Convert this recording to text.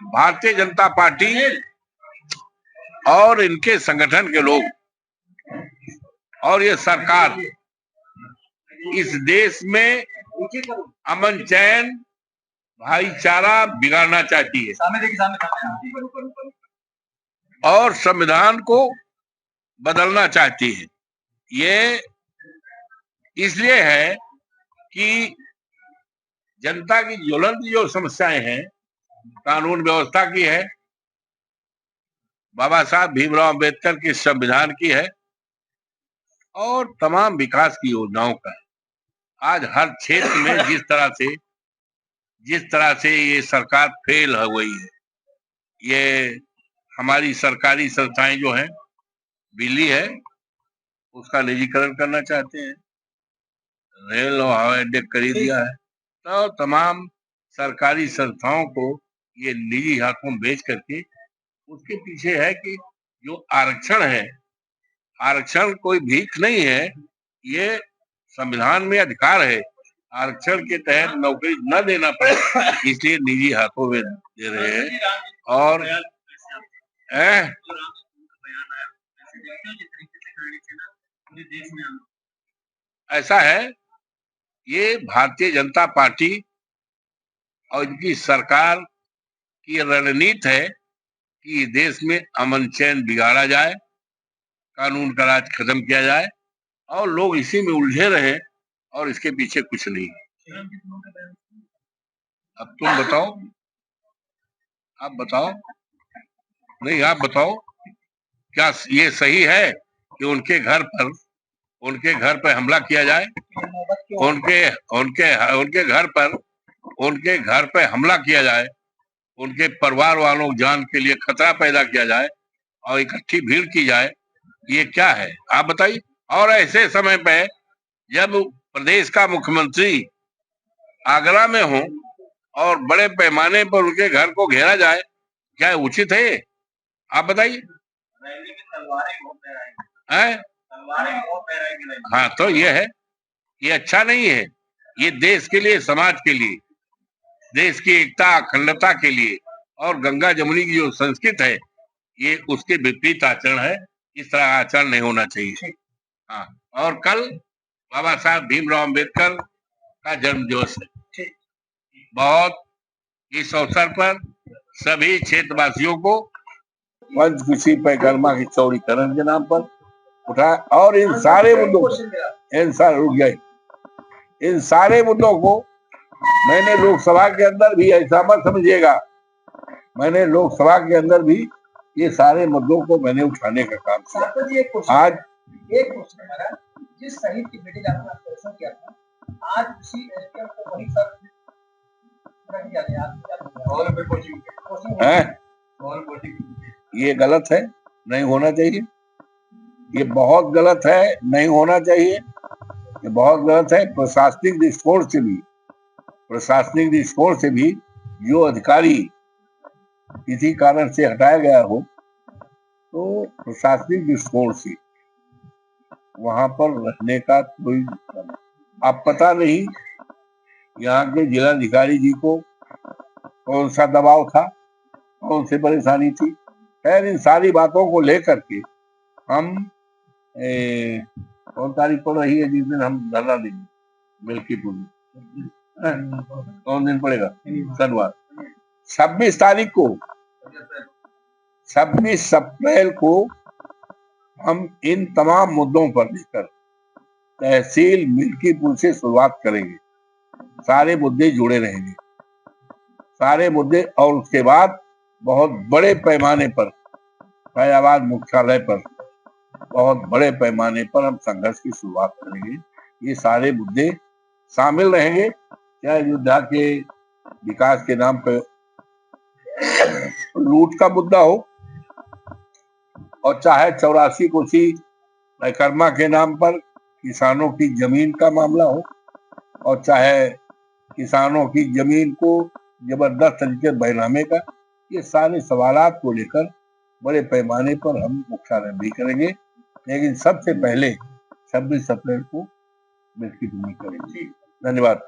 Bharatiya Janata party और इनके संगठन के लोग और ये सरकार इस देश में अमन चैन भाईचारा बिगाड़ना चाहती है और संविधान को बदलना चाहती है। ये इसलिए है कि जनता की ज्वलंत जो समस्याएं हैं, कानून व्यवस्था की है, बाबा साहब भीमराव अंबेडकर के संविधान की है और तमाम विकास की योजनाओं का है। आज हर क्षेत्र में जिस तरह से ये सरकार फेल हो गई है, ये हमारी सरकारी संस्थाएं जो हैं, बिजली है उसका निजीकरण करना चाहते हैं, रेल और हवाई अड्डे खरीद दिया है, तो तमाम सरकारी संस्थाओं को ये निजी हाथों में बेच करके उसके पीछे है कि जो आरक्षण है, आरक्षण कोई भीख नहीं है, ये संविधान में अधिकार है। आरक्षण के तहत नौकरी न देना पड़े इसलिए निजी हाथों में दे रहे हैं। और ऐसा है, ये भारतीय जनता पार्टी और इनकी सरकार की रणनीति है कि देश में अमन चैन बिगाड़ा जाए, कानून का राज खत्म किया जाए और लोग इसी में उलझे रहे और इसके पीछे कुछ नहीं। अब तुम बताओ, आप बताओ, नहीं आप बताओ, क्या ये सही है कि उनके घर पर हमला किया जाए? उनके घर पर हमला किया जाए, उनके परिवार वालों जान के लिए खतरा पैदा किया जाए और इकट्ठी भीड़ की जाए, ये क्या है आप बताइए। और ऐसे समय पे जब प्रदेश का मुख्यमंत्री आगरा में हो और बड़े पैमाने पर उनके घर को घेरा जाए, क्या उचित है आप बताइए? हाँ, तो ये है, ये अच्छा नहीं है। ये देश के लिए, समाज के लिए, देश की एकता अखंडता के लिए और गंगा जमुनी की जो संस्कृति है, ये उसके विपरीत आचरण है। इस तरह आचरण नहीं होना चाहिए। हाँ, और कल बाबा साहब भीमराव अंबेडकर का जन्म दिवस है। बहुत इस अवसर पर सभी क्षेत्रवासियों को पंचकुशी परिक्रमा की चौड़ीकरण के नाम पर उठाया और इन सारे मुद्दों को मैंने लोकसभा के अंदर भी, ऐसा मत समझिएगा, मैंने लोकसभा के अंदर भी ये सारे मुद्दों को मैंने उठाने का काम किया। आज एक क्वेश्चन, जिस शहीद की बेटी आपने ऑपरेशन किया था, आज उसी एसपीएम को वही सर ये गलत है, नहीं होना चाहिए। ये बहुत गलत है, नहीं होना चाहिए। ये बहुत गलत है। प्रशासनिक दृष्टिकोण से भी जो अधिकारी किसी कारण से हटाया गया हो, तो प्रशासनिक दृष्टिकोण से वहां पर रहने का कोई, अब पता नहीं यहाँ के जिलाधिकारी जी को कौन सा दबाव था, कौन सी परेशानी थी। खैर, इन सारी बातों को लेकर के हम कौन तारीख पड़ रही है जिस दिन हम धरना देंगे मिल्कीपुर में? कौन दिन पड़ेगा? शनिवार, 26 तारीख को, 26 अप्रैल को हम इन तमाम मुद्दों पर लेकर तहसील मिल्कीपुर से शुरुआत करेंगे। सारे मुद्दे जुड़े रहेंगे, सारे मुद्दे, और उसके बाद बहुत बड़े पैमाने पर फैजाबाद मुख्यालय पर बहुत बड़े पैमाने पर हम संघर्ष की शुरुआत करेंगे। ये सारे मुद्दे शामिल रहेंगे, चाहे अयोध्या के विकास के नाम पर लूट का मुद्दा हो और चाहे 84 कोसी परिक्रमा के नाम पर किसानों की जमीन का मामला हो और चाहे किसानों की जमीन को जबरदस्त तरीके बैनामे का। ये सारे सवालात को लेकर बड़े पैमाने पर हम मुख्यालय भी करेंगे, लेकिन सबसे पहले 26 अप्रैल को मिल्कीपुर में करेंगे। धन्यवाद।